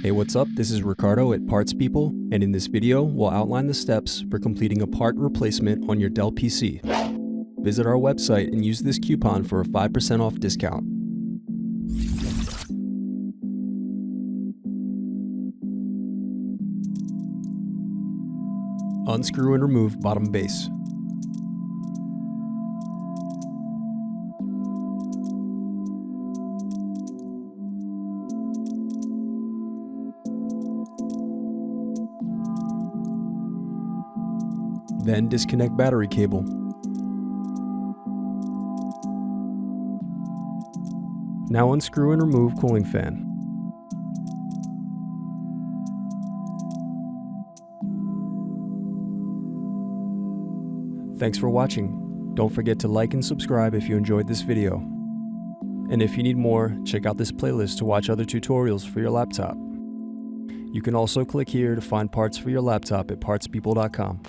Hey, what's up? This is Ricardo at Parts People, and in this video, we'll outline the steps for completing a part replacement on your Dell PC. Visit our website and use this coupon for a 5% off discount. Unscrew and remove bottom base. Then disconnect battery cable. Now unscrew and remove cooling fan. Thanks for watching. Don't forget to like and subscribe if you enjoyed this video. And if you need more, check out this playlist to watch other tutorials for your laptop. You can also click here to find parts for your laptop at partspeople.com.